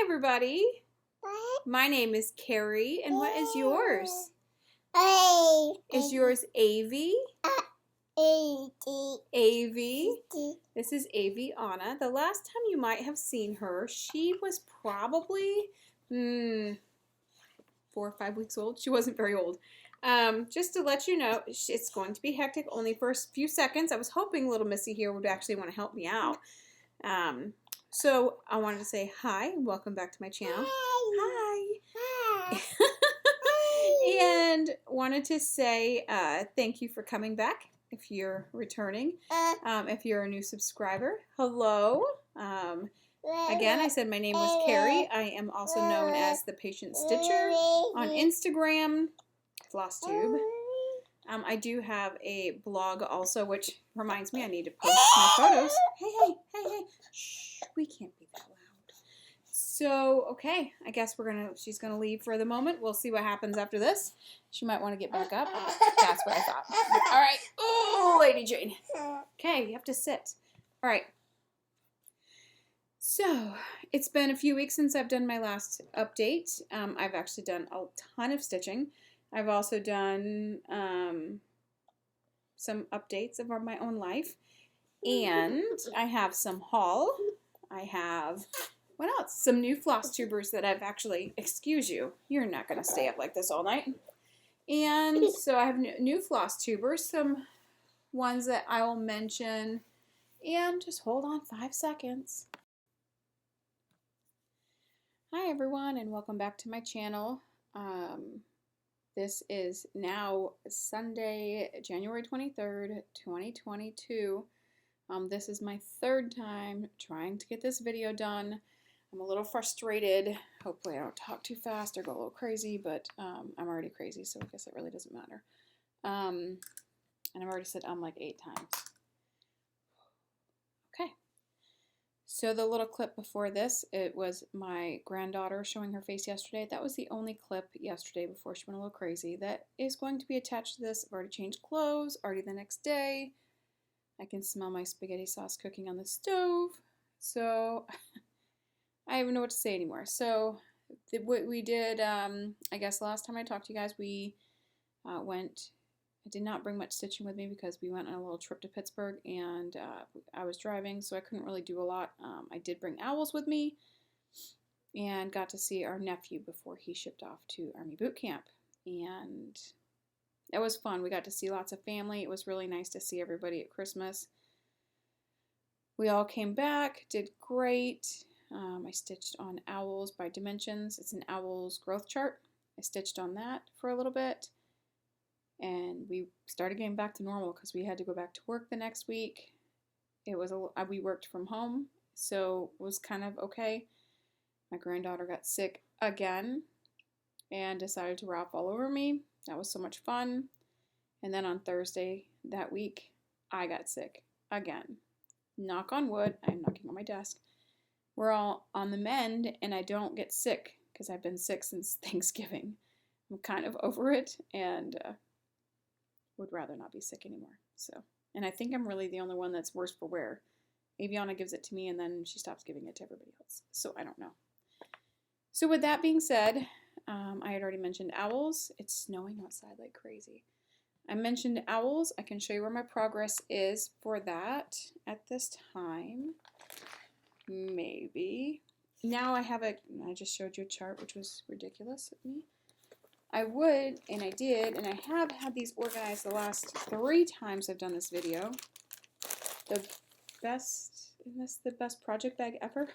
everybody. My name is Carrie, and what is yours? Is yours Avi? Avi. This is Aviana. The last time you might have seen her, she was probably 4 or 5 weeks old. She wasn't very old. Just to let you know, it's going to be hectic only for a few seconds. I was hoping little Missy here would actually want to help me out. So I wanted to say hi and welcome back to my channel. Hi. And wanted to say thank you for coming back if you're returning. If you're a new subscriber, hello. Again, I said my name was Carrie. I am also known as the Patient Stitcher on Instagram, Flosstube. I do have a blog also, which reminds me I need to post my photos. Hey. Shh, we can't be that loud. So, okay, I guess she's gonna leave for the moment. We'll see what happens after this. She might want to get back up. That's what I thought. All right. Oh, Lady Jane. Okay, you have to sit. All right. So, it's been a few weeks since I've done my last update. I've actually done a ton of stitching. I've also done some updates of my own life. And I have some haul. I have, what else? Some new floss tubers that I've actually, excuse you, you're not going to stay up like this all night. And so I have new floss tubers, some ones that I will mention. And just hold on 5 seconds. Hi everyone, and welcome back to my channel. This is now Sunday, January 23rd, 2022. This is my third time trying to get this video done. I'm a little frustrated. Hopefully I don't talk too fast or go a little crazy, but I'm already crazy, so I guess it really doesn't matter. And I've already said like 8 times. Okay. So the little clip before this, it was my granddaughter showing her face yesterday. That was the only clip yesterday before she went a little crazy that is going to be attached to this. I've already changed clothes, already the next day. I can smell my spaghetti sauce cooking on the stove. So I don't even know what to say anymore. So what we did, I guess last time I talked to you guys, we I did not bring much stitching with me because we went on a little trip to Pittsburgh and I was driving, so I couldn't really do a lot. I did bring owls with me and got to see our nephew before he shipped off to Army boot camp. And it was fun. We got to see lots of family. It was really nice to see everybody at Christmas. We all came back, did great. I stitched on owls by dimensions. It's an owl's growth chart. I stitched on that for a little bit. And we started getting back to normal because we had to go back to work the next week. We worked from home, so it was kind of okay. My granddaughter got sick again and decided to rap all over me. That was so much fun. And then on Thursday that week, I got sick again. Knock on wood, I'm knocking on my desk. We're all on the mend, and I don't get sick because I've been sick since Thanksgiving. I'm kind of over it, and would rather not be sick anymore. And I think I'm really the only one that's worse for wear. Aviana gives it to me, and then she stops giving it to everybody else. So I don't know. So with that being said, I had already mentioned owls. It's snowing outside like crazy. I mentioned owls. I can show you where my progress is for that at this time. Maybe. Now I just showed you a chart, which was ridiculous of me. I would, and I did, and I have had these organized the last 3 times I've done this video. Isn't this the best project bag ever?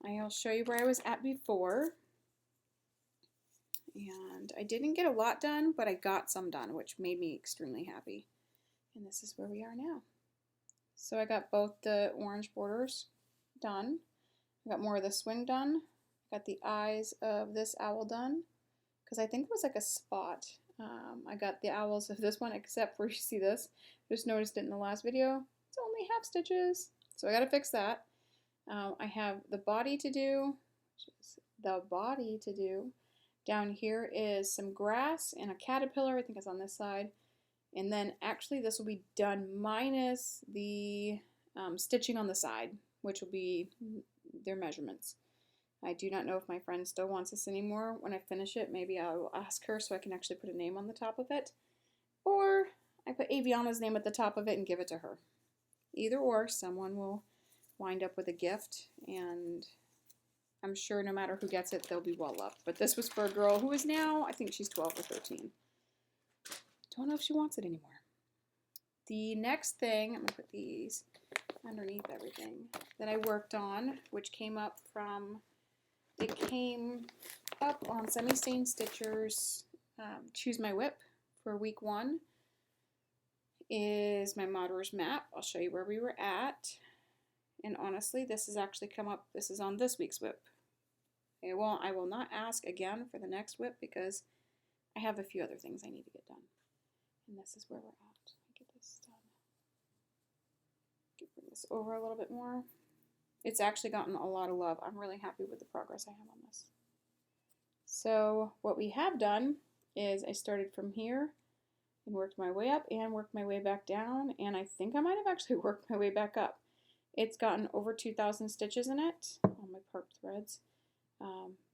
I'll show you where I was at before. And I didn't get a lot done, but I got some done, which made me extremely happy. And this is where we are now. So I got both the orange borders done. I got more of the swing done. Got the eyes of this owl done because I think it was like a spot. I got the owls of this one, except for, you see this, just noticed it in the last video, it's only half stitches, so I gotta fix that. I have the body to do, down here is some grass and a caterpillar. I think it's on this side, and then actually this will be done minus the stitching on the side, which will be their measurements. I do not know if my friend still wants this anymore. When I finish it, maybe I will ask her so I can actually put a name on the top of it. Or I put Aviana's name at the top of it and give it to her. Either or, someone will wind up with a gift, and I'm sure no matter who gets it, they'll be well loved. But this was for a girl who is now, I think she's 12 or 13. Don't know if she wants it anymore. The next thing, I'm going to put these underneath everything, that I worked on, which came up from, it came up on Sane Stitcher's Choose My WIP for week 1, is my Marauders Map. I'll show you where we were at. And honestly, this has actually come up, this is on this week's WIP. I will not ask again for the next WIP because I have a few other things I need to get done. And this is where we're at. Get this done. Bring this over a little bit more. It's actually gotten a lot of love. I'm really happy with the progress I have on this. So what we have done is I started from here and worked my way up and worked my way back down, and I think I might have actually worked my way back up. It's gotten over 2,000 stitches in it on my perp threads.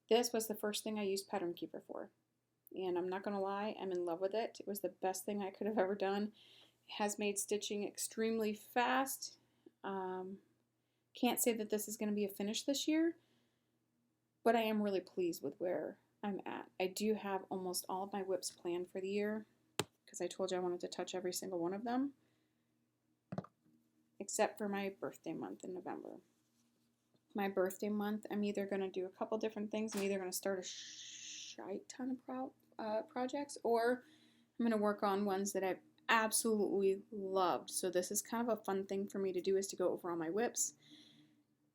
This was the first thing I used Pattern Keeper for, and I'm not going to lie, I'm in love with it. It was the best thing I could have ever done. It has made stitching extremely fast. Can't say that this is going to be a finish this year, but I am really pleased with where I'm at. I do have almost all of my WIPs planned for the year because I told you I wanted to touch every single one of them, except for my birthday month in November. My birthday month, I'm either going to do a couple different things. I'm either going to start a shite ton of projects, or I'm going to work on ones that I've absolutely loved. So this is kind of a fun thing for me to do, is to go over all my WIPs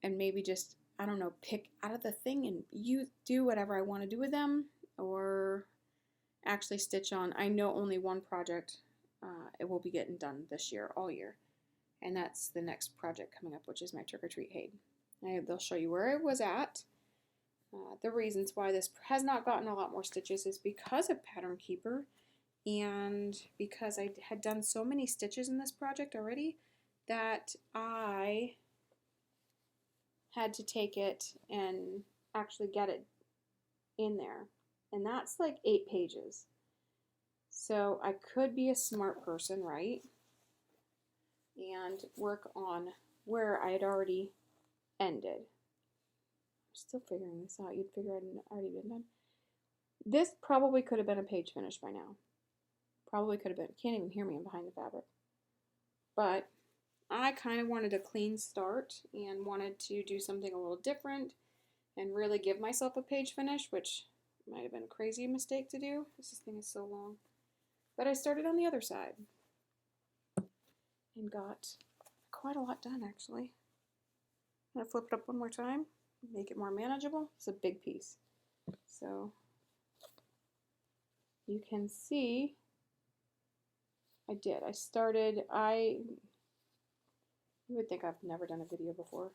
and maybe just, I don't know, pick out of the thing and do whatever I want to do with them, or actually stitch on. I know only one project it will be getting done this year, all year, and that's the next project coming up, which is my Trick or Treat HAED. They'll show you where I was at. The reasons why this has not gotten a lot more stitches is because of Pattern Keeper, and because I had done so many stitches in this project already that I had to take it and actually get it in there. And that's like 8 pages. So I could be a smart person, right? And work on where I had already ended. I'm still figuring this out. You'd figure I'd already been done. This probably could have been a page finish by now. Probably could have been. Can't even hear me. I'm behind the fabric. But I kind of wanted a clean start and wanted to do something a little different and really give myself a page finish, which might have been a crazy mistake to do. This thing is so long. But I started on the other side and got quite a lot done, actually. I'm going to flip it up one more time, make it more manageable. It's a big piece. So you can see I did. You would think I've never done a video before.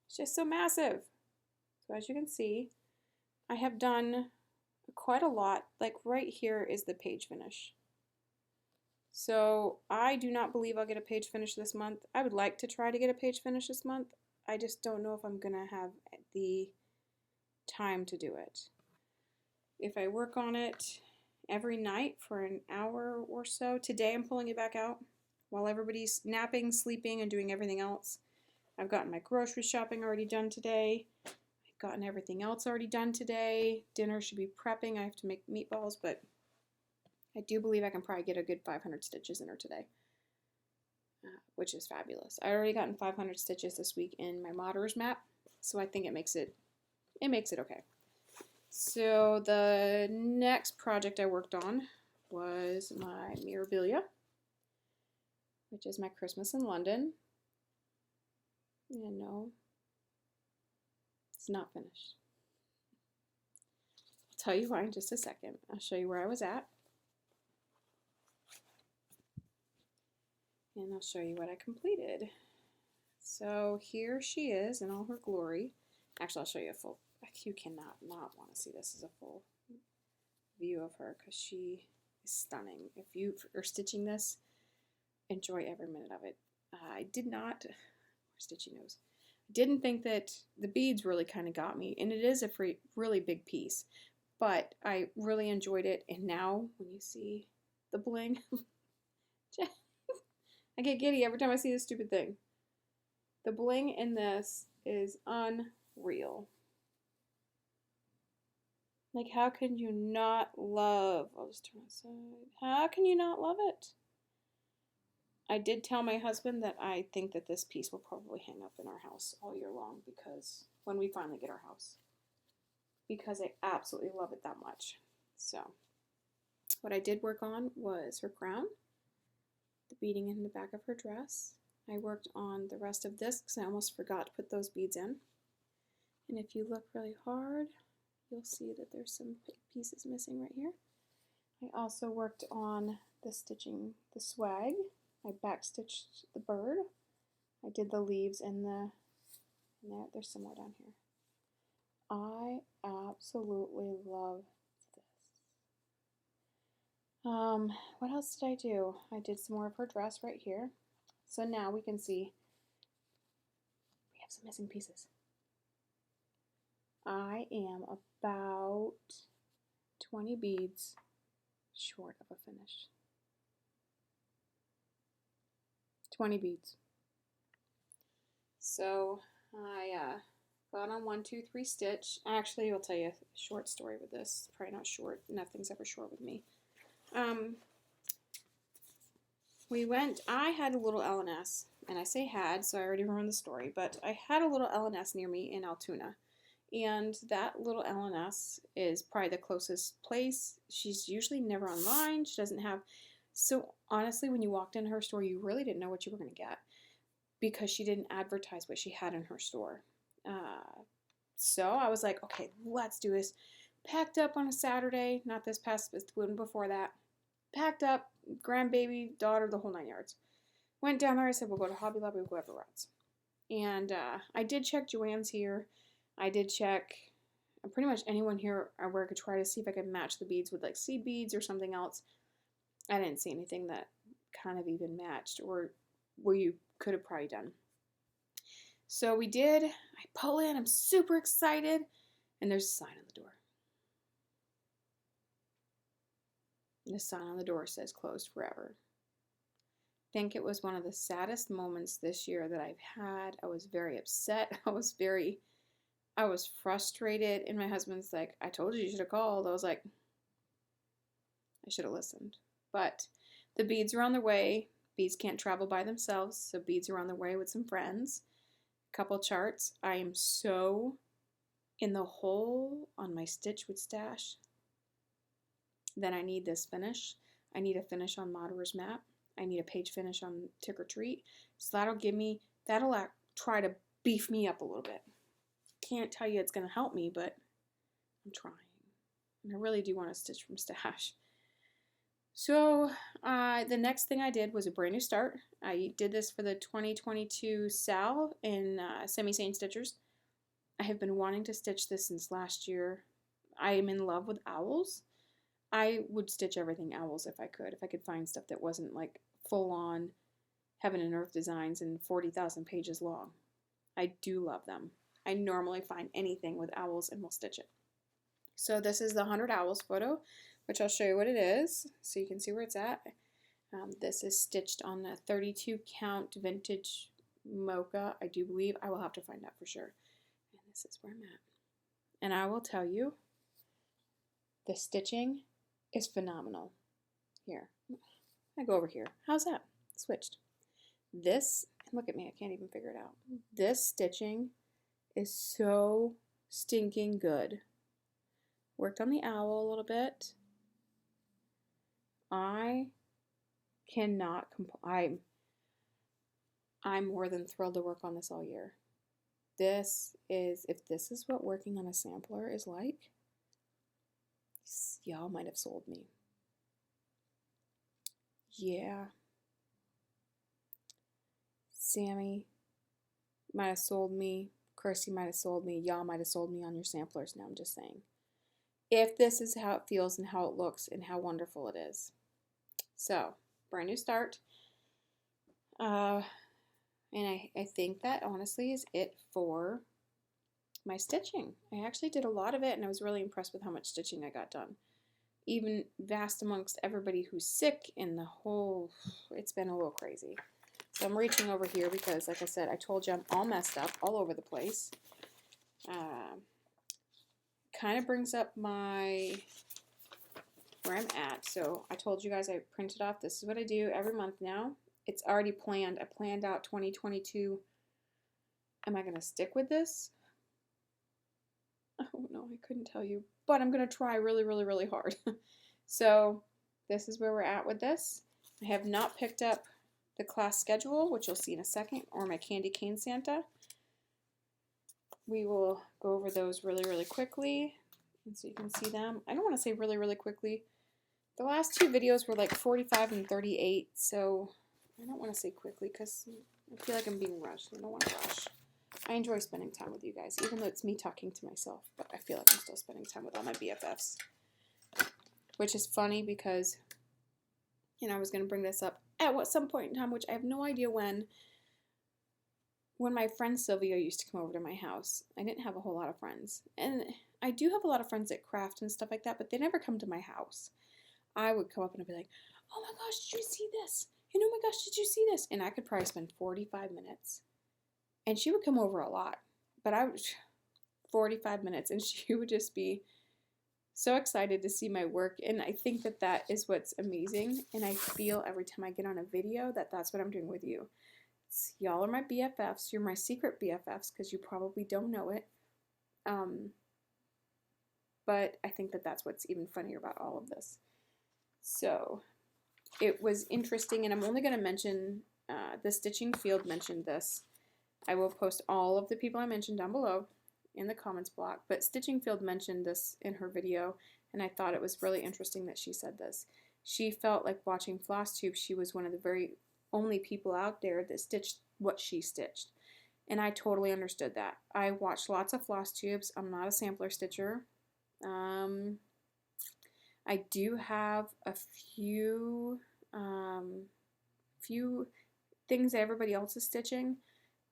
It's just so massive. So as you can see, I have done quite a lot. Like right here is the page finish. So I do not believe I'll get a page finish this month. I would like to try to get a page finish this month. I just don't know if I'm going to have the time to do it. If I work on it every night for an hour or so, today I'm pulling it back out while everybody's napping, sleeping, and doing everything else. I've gotten my grocery shopping already done today. I've gotten everything else already done today. Dinner should be prepping. I have to make meatballs, but I do believe I can probably get a good 500 stitches in her today, which is fabulous. I already gotten 500 stitches this week in my Marauders Map, so I think it makes it okay. So the next project I worked on was my Mirabilia, which is my Christmas in London. And no, it's not finished. I'll tell you why in just a second. I'll show you where I was at. And I'll show you what I completed. So here she is in all her glory. Actually, I'll show you a full, you cannot not want to see this as a full view of her because she is stunning. If you are stitching this, enjoy every minute of it. I did not, where's Stitchy nose? Didn't think that the beads really kind of got me, and it is a really big piece, but I really enjoyed it. And now when you see the bling, I get giddy every time I see this stupid thing. The bling in this is unreal. Like, how can you not love? I'll just turn aside. How can you not love it? I did tell my husband that I think that this piece will probably hang up in our house all year long, because when we finally get our house, because I absolutely love it that much. So what I did work on was her crown, the beading in the back of her dress. I worked on the rest of this because I almost forgot to put those beads in. And if you look really hard, you'll see that there's some pieces missing right here. I also worked on the stitching the swag. I backstitched the bird. I did the leaves and there's some more down here. I absolutely love this. What else did I do? I did some more of her dress right here. So now we can see we have some missing pieces. I am about 20 beads short of a finish. 20 beads. So I got on 1, 2, 3 stitch. Actually, I'll tell you a short story with this. Probably not short. Nothing's ever short with me. I had a little L&S, and I say had, so I already remember the story, but I had a little L&S near me in Altoona. And that little L&S is probably the closest place. She's usually never online. She doesn't have... So honestly, when you walked in her store, you really didn't know what you were going to get, because she didn't advertise what she had in her store. So I was like, okay, let's do this. Packed up on a Saturday, not this past, but the one before that. Packed up, grandbaby, daughter, the whole 9 yards. Went down there. I said, we'll go to Hobby Lobby, we'll go everywhere else. And I did check Joann's here. I did check pretty much anyone here where I could try to see if I could match the beads with like seed beads or something else. I didn't see anything that kind of even matched or where you could have probably done. So we did. I pull in. I'm super excited. And there's a sign on the door. And the sign on the door says closed forever. I think it was one of the saddest moments this year that I've had. I was very upset. I was frustrated. And my husband's like, I told you should have called. I was like, I should have listened. But the beads are on their way. Beads can't travel by themselves, so beads are on their way with some friends. A couple charts. I am so in the hole on my Stitch with Stash that I need this finish. I need a finish on Marauders Map. I need a page finish on Trick or Treat. So that'll try to beef me up a little bit. Can't tell you it's going to help me, but I'm trying. And I really do want to stitch from Stash. So the next thing I did was a brand new start. I did this for the 2022 Sal in Sane Stitchers. I have been wanting to stitch this since last year. I am in love with owls. I would stitch everything owls if I could find stuff that wasn't like full-on heaven and earth designs and 40,000 pages long. I do love them. I normally find anything with owls and will stitch it. So this is the 100 owls photo, which I'll show you what it is so you can see where it's at. This is stitched on a 32 count vintage mocha, I do believe. I will have to find out for sure. And this is where I'm at. And I will tell you, the stitching is phenomenal. Here, I go over here. How's that? Switched. This, look at me, I can't even figure it out. This stitching is so stinking good. Worked on the owl a little bit. I cannot complain. I'm more than thrilled to work on this all year. If this is what working on a sampler is like, y'all might have sold me. Yeah. Sammy might have sold me. Kirsty might have sold me. Y'all might have sold me on your samplers. Now I'm just saying. If this is how it feels and how it looks and how wonderful it is. So, brand new start. And And I think that honestly is it for my stitching. I actually did a lot of it, and I was really impressed with how much stitching I got done. Even vast amongst everybody who's sick in the whole, it's been a little crazy. So I'm reaching over here because, like I said, I told you I'm all messed up all over the place. Kind of brings up my where I'm at. So I told you guys I printed off. This is what I do every month now. It's already planned. I planned out 2022. Am I going to stick with this? Oh no, I couldn't tell you. But I'm going to try really, really, really hard. So this is where we're at with this. I have not picked up the class schedule, which you'll see in a second, or my candy cane Santa. We will go over those really, really quickly, and so you can see them. I don't want to say really, really quickly. The last two videos were like 45 and 38, so I don't want to say quickly because I feel like I'm being rushed. I don't want to rush. I enjoy spending time with you guys, even though it's me talking to myself, but I feel like I'm still spending time with all my BFFs. Which is funny because, you know, I was going to bring this up at some point in time, which I have no idea when my friend Sylvia used to come over to my house. I didn't have a whole lot of friends. And I do have a lot of friends that craft and stuff like that, but they never come to my house. I would come up and I'd be like, oh my gosh, did you see this? And oh my gosh, did you see this? And I could probably spend 45 minutes. And she would come over a lot, but 45 minutes, and she would just be so excited to see my work. And I think that that is what's amazing. And I feel every time I get on a video that that's what I'm doing with you. Y'all are my BFFs. You're my secret BFFs because you probably don't know it. But I think that that's what's even funnier about all of this. So it was interesting, and I'm only going to mention the Stitching Field mentioned this. I will post all of the people I mentioned down below in the comments block, but Stitching Field mentioned this in her video, and I thought it was really interesting that she said this. She felt like watching Flosstube, she was one of the very only people out there that stitched what she stitched. And I totally understood that. I watched lots of Flosstubes. I'm not a sampler stitcher. I do have a few things that everybody else is stitching,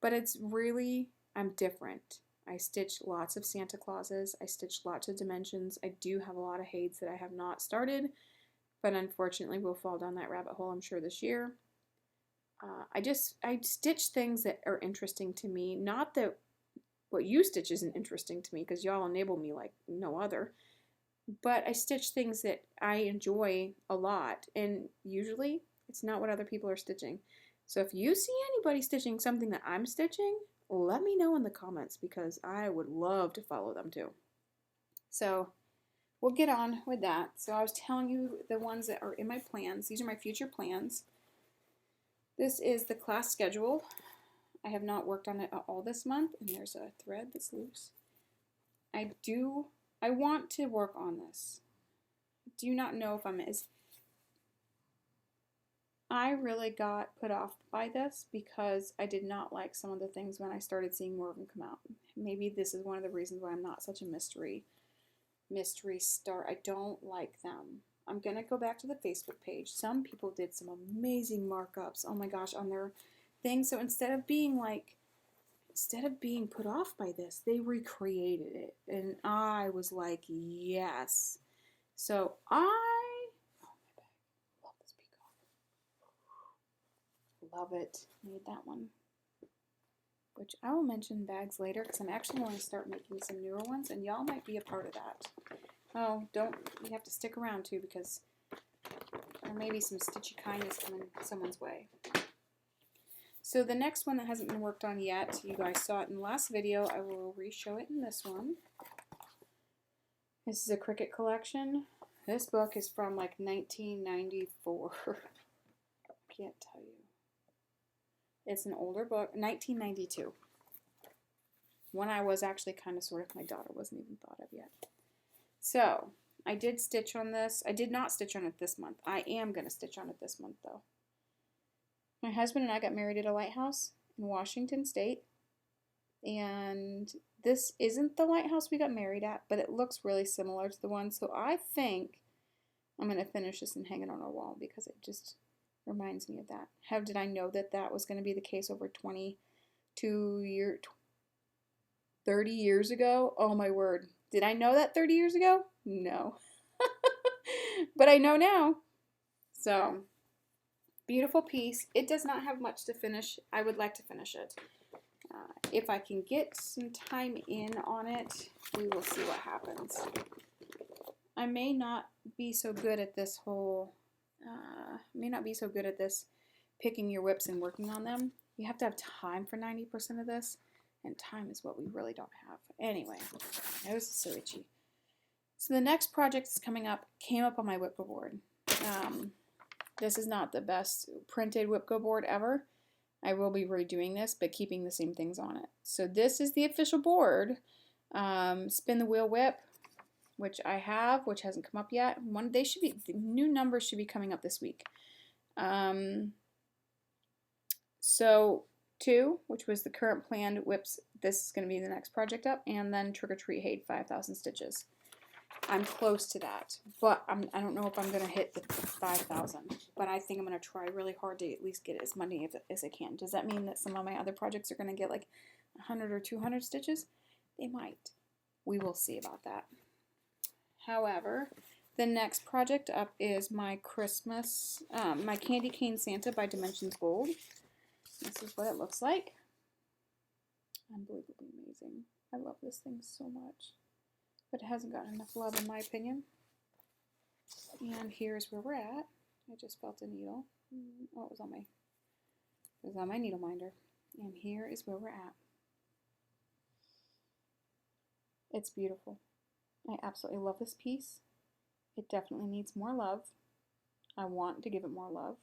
but it's really, I'm different. I stitch lots of Santa Clauses. I stitch lots of dimensions. I do have a lot of HAEDs that I have not started, but unfortunately we'll fall down that rabbit hole, I'm sure, this year. I stitch things that are interesting to me. Not that what you stitch isn't interesting to me, because y'all enable me like no other. But I stitch things that I enjoy a lot, and usually it's not what other people are stitching. So if you see anybody stitching something that I'm stitching, let me know in the comments, because I would love to follow them too. So we'll get on with that. So I was telling you the ones that are in my plans. These are my future plans. This is the class schedule. I have not worked on it at all this month, and there's a thread that's loose. I want to work on this. Do not know if I'm I really got put off by this because I did not like some of the things when I started seeing more of them come out. Maybe this is one of the reasons why I'm not such a mystery star. I don't like them. I'm going to go back to the Facebook page. Some people did some amazing markups, oh my gosh, on their thing. So instead of being put off by this, they recreated it. And I was like, yes. So oh my bag. Love this peacock. Love it. Made that one. Which I will mention bags later, because I'm actually going to start making some newer ones, and y'all might be a part of that. Oh, you have to stick around too, because there may be some stitchy kindness coming someone's way. So the next one that hasn't been worked on yet, you guys saw it in the last video, I will re-show it in this one. This is a Cricut collection. This book is from like 1994. Can't tell you. It's an older book, 1992. When I was actually kind of sort of, my daughter wasn't even thought of yet. So, I did stitch on this. I did not stitch on it this month. I am going to stitch on it this month though. My husband and I got married at a lighthouse in Washington State. And this isn't the lighthouse we got married at, but it looks really similar to the one. So I think I'm going to finish this and hang it on our wall, because it just, reminds me of that. How did I know that that was going to be the case over 30 years ago? Oh my word. Did I know that 30 years ago? No. But I know now. So, beautiful piece. It does not have much to finish. I would like to finish it. If I can get some time in on it, we will see what happens. I may not be so good at this picking your whips and working on them. You have to have time for 90% of this, and time is what we really don't have. Anyway, that was stitchy. So the next project that's coming up came up on my WIPGO board. This is not the best printed WIPGO board ever. I will be redoing this, but keeping the same things on it. So this is the official board. Spin the wheel whip, which I have, which hasn't come up yet. The new numbers should be coming up this week. So 2, which was the current planned whips, this is going to be the next project up, and then Trick or Treat HAED 5,000 stitches. I'm close to that, but I don't know if I'm going to hit the 5,000, but I think I'm going to try really hard to at least get as many as I can. Does that mean that some of my other projects are going to get like 100 or 200 stitches? They might. We will see about that. However, the next project up is my Christmas, my Candy Cane Santa by Dimensions Gold. This is what it looks like. Unbelievably amazing. I love this thing so much. But it hasn't gotten enough love in my opinion. And here's where we're at. I just felt a needle. Oh, it was on my needle minder. And here is where we're at. It's beautiful. I absolutely love this piece. It definitely needs more love. I want to give it more love.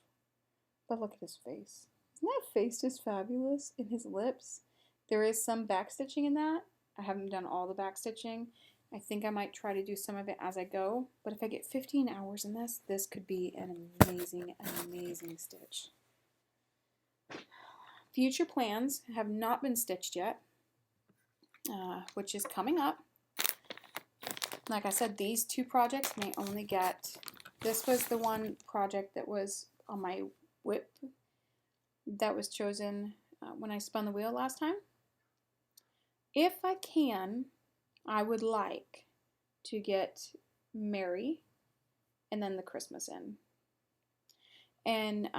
But look at his face. Isn't that face just fabulous? And his lips. There is some backstitching in that. I haven't done all the backstitching. I think I might try to do some of it as I go, but if I get 15 hours in this, this could be an amazing, amazing stitch. Future plans have not been stitched yet, which is coming up. Like I said, these 2 projects may only get, this was the one project that was on my whip that was chosen when I spun the wheel last time. If I can, I would like to get Mary and then the Christmas in. And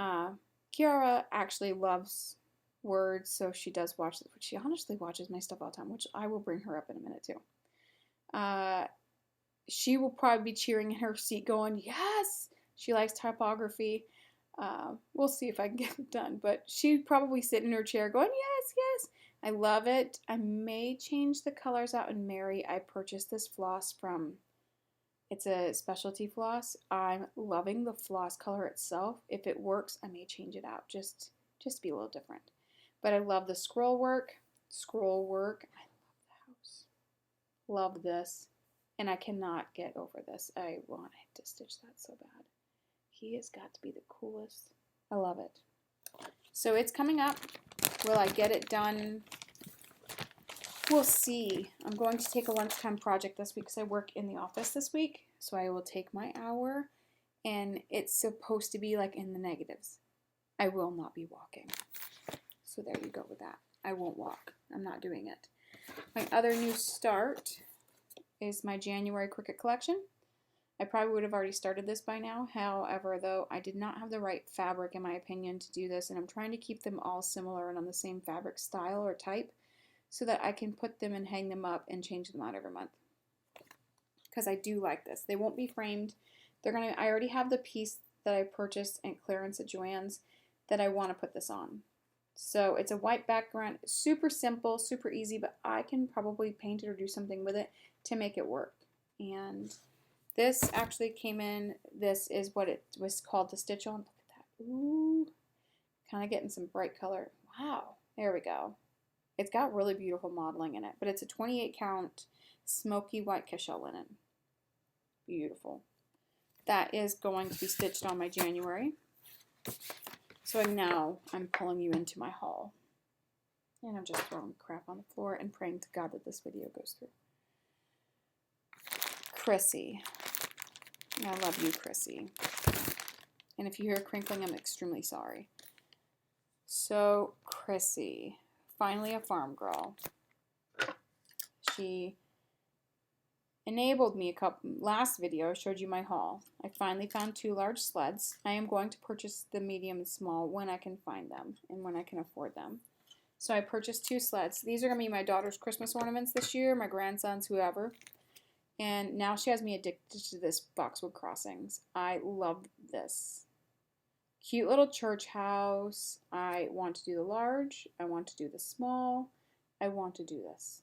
Kiara actually loves words, so she does watch it. She honestly watches my stuff all the time, which I will bring her up in a minute too. She will probably be cheering in her seat going, yes! She likes typography. We'll see if I can get it done, but she'd probably sit in her chair going, yes, yes! I love it. I may change the colors out in Mary. I purchased this floss from, it's a specialty floss. I'm loving the floss color itself. If it works, I may change it out just to be a little different. But I love the scroll work. I love the house. Love this. And I cannot get over this. I want to stitch that so bad. He has got to be the coolest. I love it. So it's coming up. Will I get it done? We'll see. I'm going to take a lunchtime project this week because I work in the office this week. So I will take my hour, and it's supposed to be like in the negatives. I will not be walking. So there you go with that. I won't walk. I'm not doing it. My other new start is my January Cricut collection. I probably would have already started this by now. However, though, I did not have the right fabric, in my opinion, to do this, and I'm trying to keep them all similar and on the same fabric style or type so that I can put them and hang them up and change them out every month. Because I do like this. They won't be framed. I already have the piece that I purchased at clearance at Joann's that I want to put this on. So it's a white background, super simple, super easy, but I can probably paint it or do something with it to make it work. And this actually came in, this is what it was called to stitch on. Look at that. Ooh, kind of getting some bright color. Wow, there we go. It's got really beautiful modeling in it, but it's a 28 count smoky white cashel linen. Beautiful. That is going to be stitched on my January. So now I'm pulling you into my haul. And I'm just throwing crap on the floor and praying to God that this video goes through. Chrissy. I love you, Chrissy. And if you hear crinkling, I'm extremely sorry. So Chrissy, finally a farm girl. She enabled me last video I showed you my haul. I finally found 2 large sleds. I am going to purchase the medium and small when I can find them and when I can afford them. So I purchased 2 sleds. These are going to be my daughter's Christmas ornaments this year, my grandson's, whoever. And now she has me addicted to this Boxwood Crossings. I love this. Cute little church house. I want to do the large. I want to do the small. I want to do this.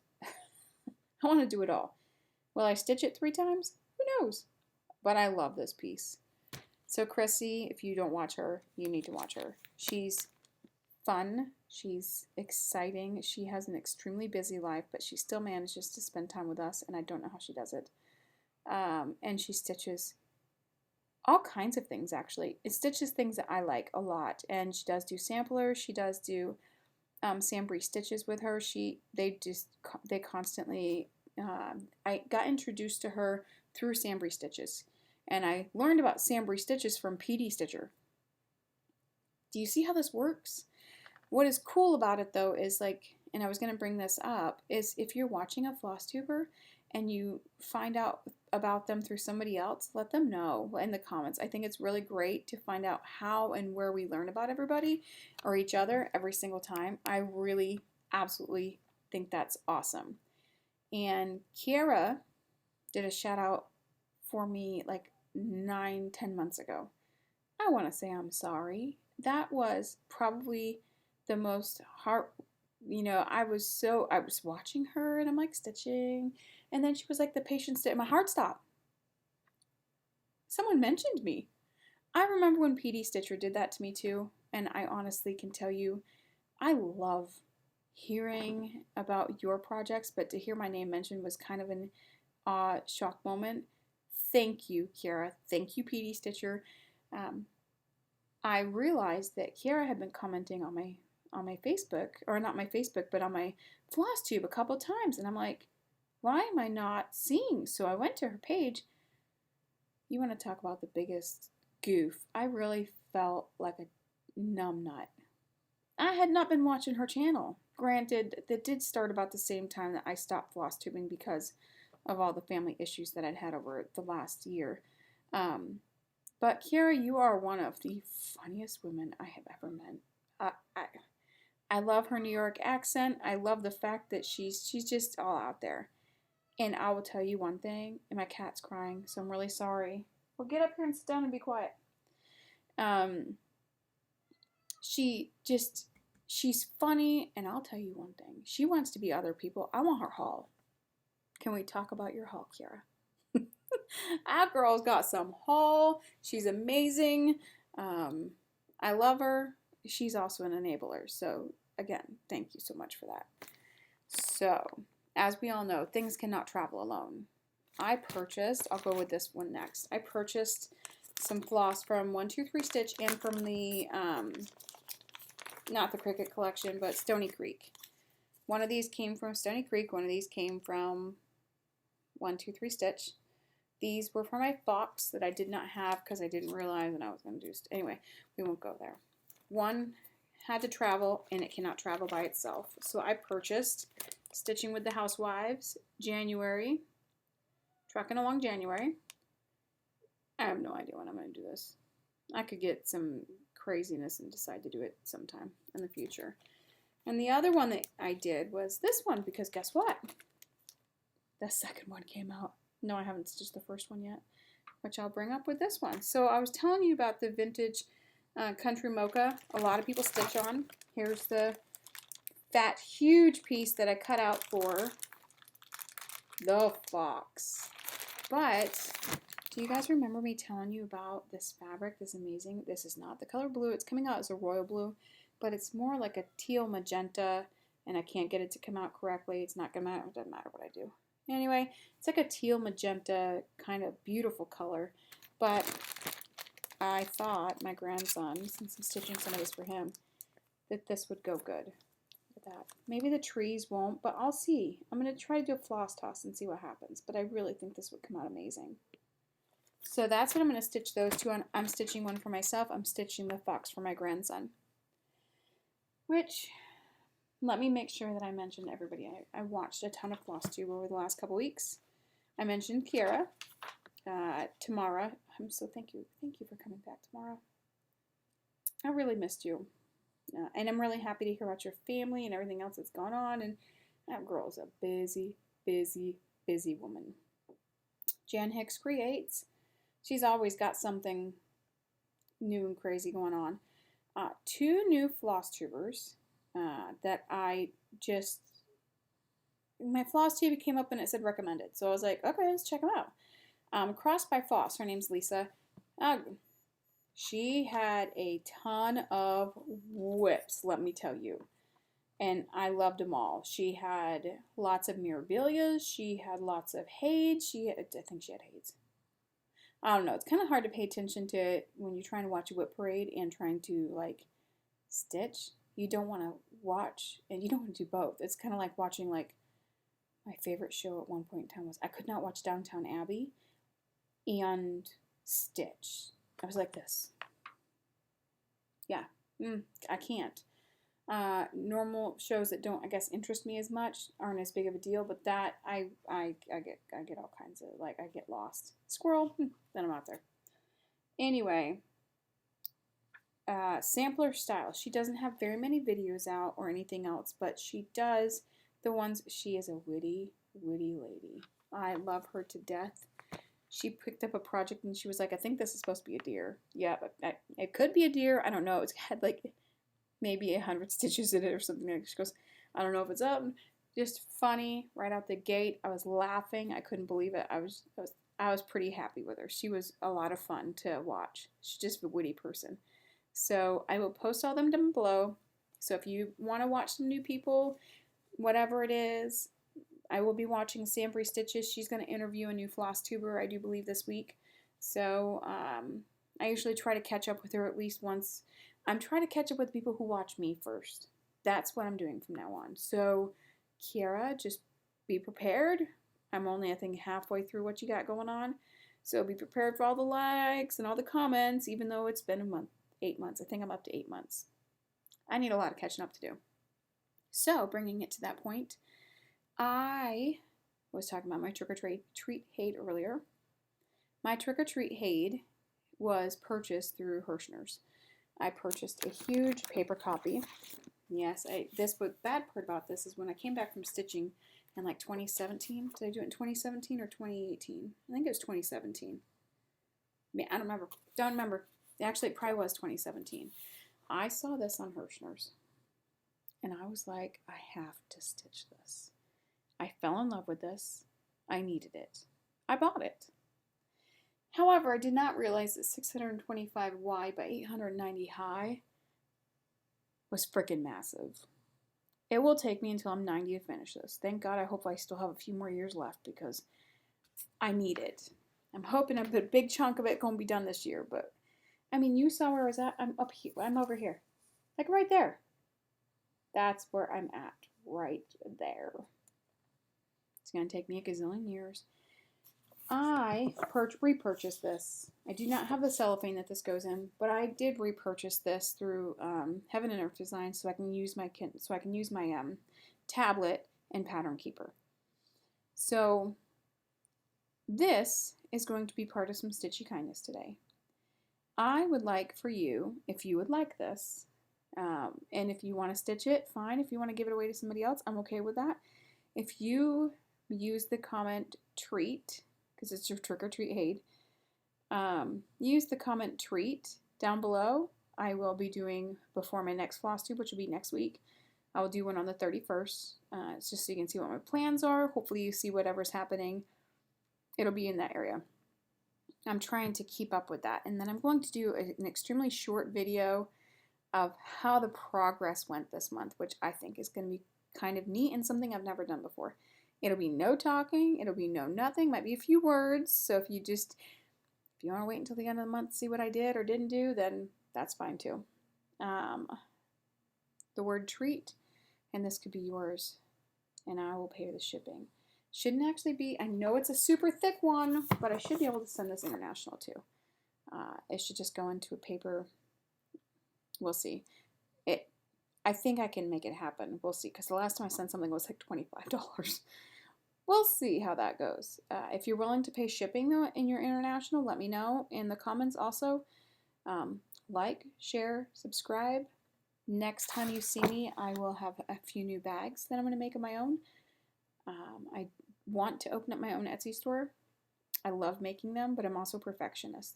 I want to do it all. Will I stitch it 3 times? Who knows? But I love this piece. So Chrissy, if you don't watch her, you need to watch her. She's fun. She's exciting. She has an extremely busy life, but she still manages to spend time with us, and I don't know how she does it. And she stitches all kinds of things, actually. It stitches things that I like a lot, and she does do samplers. She does do Sambry stitches with her. They constantly. I got introduced to her through Sambry stitches, and I learned about Sambry stitches from PD Stitcher. Do you see how this works? What is cool about it though is and I was going to bring this up, is if you're watching a Flosstuber and you find out about them through somebody else, let them know in the comments. I think it's really great to find out how and where we learn about everybody or each other every single time. I really absolutely think that's awesome. And Kiara did a shout out for me 9-10 months ago. I want to say I'm sorry. That was probably the most I was watching her and I'm stitching, and then she was the patient stitch. My heart stopped. Someone mentioned me. I remember when PD Stitcher did that to me too, and I honestly can tell you, I love hearing about your projects, but to hear my name mentioned was kind of an shock moment. Thank you, Kiara. Thank you, PD Stitcher. I realized that Kiara had been commenting on my Facebook, or not my Facebook, but on my Flosstube a couple times, and I'm like, why am I not seeing? So I went to her page. You want to talk about the biggest goof? I really felt like a numbnut. I had not been watching her channel. Granted, that did start about the same time that I stopped floss tubing because of all the family issues that I'd had over the last year. But Kiara, you are one of the funniest women I have ever met. I love her New York accent. I love the fact that she's just all out there. And I will tell you one thing, and my cat's crying, so I'm really sorry. Well, get up here and sit down and be quiet. She's funny, and I'll tell you one thing. She wants to be other people. I want her haul. Can we talk about your haul, Kiara? Our girl's got some haul. She's amazing. I love her. She's also an enabler. So, again, thank you so much for that. So, as we all know, things cannot travel alone. I'll go with this one next. I purchased some floss from 123 Stitch and from the, not the Cricket collection, but Stony Creek. One of these came from Stony Creek. One of these came from 123 Stitch. These were for my fox that I did not have because I didn't realize that I was going to do. Anyway, we won't go there. One had to travel, and it cannot travel by itself. So I purchased Stitching with the Housewives, January. Trucking along January. I have no idea when I'm going to do this. I could get some craziness and decide to do it sometime in the future. And the other one that I did was this one, because guess what? The second one came out. No, I haven't stitched the first one yet, which I'll bring up with this one. So I was telling you about the vintage Country Mocha. A lot of people stitch on. Here's that huge piece that I cut out for the fox. But do you guys remember me telling you about this fabric? This amazing. This is not the color blue. It's coming out as a royal blue, but it's more like a teal magenta, and I can't get it to come out correctly. It's not going to matter. It doesn't matter what I do. Anyway, it's like a teal magenta kind of beautiful color, but I thought my grandson, since I'm stitching some of this for him, that this would go good with that. Maybe the trees won't, but I'll see. I'm going to try to do a floss toss and see what happens, but I really think this would come out amazing. So that's what I'm going to stitch those two on. I'm stitching one for myself. I'm stitching the fox for my grandson. Which, let me make sure that I mentioned to everybody. I watched a ton of Flosstube over the last couple weeks. I mentioned Kiara, Tamara. I'm so thank you for coming back, Tamara. I really missed you, and I'm really happy to hear about your family and everything else that's gone on. And that girl's a busy, busy, busy woman. Jan Hicks Creates. She's always got something new and crazy going on. Two new Flosstubers that I just, my Flosstube came up and it said recommended. So I was like, okay, let's check them out. Crossed by Floss, her name's Lisa. She had a ton of whips, let me tell you. And I loved them all. She had lots of Mirabilias. She had lots of HAED. I think she had HAEDs. I don't know. It's kind of hard to pay attention to it when you're trying to watch a whip parade and trying to, like, stitch. You don't want to watch, and you don't want to do both. It's kind of like watching, like, my favorite show at one point in time was I could not watch Downton Abbey and stitch. I was like this. Yeah, I can't. Normal shows that don't, I guess, interest me as much aren't as big of a deal, but that I get all kinds of, like, I get lost. Squirrel, then I'm out there. Anyway, sampler style. She doesn't have very many videos out or anything else, but she does the ones. She is a witty lady. I love her to death. She picked up a project and she was like, I think this is supposed to be a deer. Yeah, but it could be a deer. I don't know. It had like maybe 100 stitches in it or something. She goes, I don't know if it's up. Just funny right out the gate. I was laughing. I couldn't believe it. I was pretty happy with her. She was a lot of fun to watch. She's just a witty person. So I will post all them down below. So if you want to watch some new people, whatever it is, I will be watching Sampry Stitches. She's going to interview a new Flosstuber, I do believe, this week. So I usually try to catch up with her at least once. I'm trying to catch up with people who watch me first. That's what I'm doing from now on. So, Kiara, just be prepared. I'm only, I think, halfway through what you got going on. So be prepared for all the likes and all the comments, even though it's been a month, 8 months. I think I'm up to 8 months. I need a lot of catching up to do. So, bringing it to that point, I was talking about my trick-or-treat HAED earlier. My trick-or-treat HAED was purchased through Hirschner's. I purchased a huge paper copy. Yes, what bad part about this is when I came back from stitching in like 2017. Did I do it in 2017 or 2018? I think it was 2017. I don't remember. Don't remember. Actually, it probably was 2017. I saw this on Hirschner's, and I was like, I have to stitch this. I fell in love with this. I needed it. I bought it. However, I did not realize that 625 wide by 890 high was freaking massive. It will take me until I'm 90 to finish this. Thank God, I hope I still have a few more years left because I need it. I'm hoping a big chunk of it going to be done this year, but I mean, you saw where I was at. I'm up here. I'm over here. Like right there. That's where I'm at. Right there. It's going to take me a gazillion years. I repurchased this. I do not have the cellophane that this goes in, but I did repurchase this through Heaven and Earth Design, so I can use my tablet and pattern keeper. So this is going to be part of some stitchy kindness today. I would like for you, if you would like this, and if you want to stitch it, fine. If you want to give it away to somebody else, I'm okay with that. If you use the comment treat, because it's your trick-or-treat HAED, use the comment treat down below. I will be doing before my next Flosstube, which will be next week. I will do one on the 31st. It's just so you can see what my plans are. Hopefully you see whatever's happening. It'll be in that area. I'm trying to keep up with that. And then I'm going to do an extremely short video of how the progress went this month, which I think is going to be kind of neat and something I've never done before. It'll be no talking, it'll be no nothing, might be a few words, so if you want to wait until the end of the month to see what I did or didn't do, then that's fine too. The word treat, and this could be yours, and I will pay the shipping. Shouldn't actually be, I know it's a super thick one, but I should be able to send this international too. It should just go into a paper. We'll see. I think I can make it happen. We'll see, because the last time I sent something was like $25. We'll see how that goes. If you're willing to pay shipping though in your international, let me know in the comments also. Like, share, subscribe. Next time you see me, I will have a few new bags that I'm going to make of my own. I want to open up my own Etsy store. I love making them, but I'm also a perfectionist.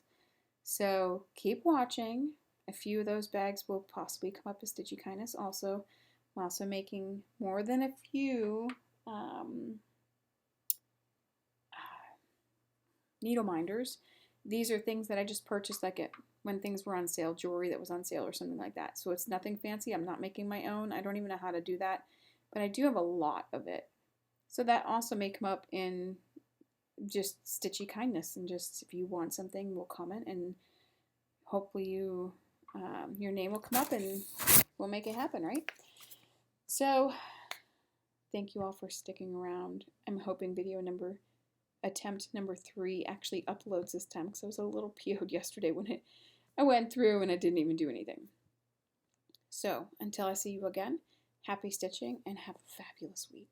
So keep watching. A few of those bags will possibly come up as Stitchy Kindness also. I'm also making more than a few needle minders. These are things that I just purchased like when things were on sale, jewelry that was on sale or something like that. So it's nothing fancy. I'm not making my own. I don't even know how to do that, but I do have a lot of it. So that also may come up in just Stitchy Kindness, and just if you want something, we'll comment, and hopefully your name will come up and we'll make it happen, right? So thank you all for sticking around. I'm hoping attempt number 3 actually uploads this time, because I was a little PO'd yesterday when I went through and it didn't even do anything. So until I see you again, happy stitching and have a fabulous week.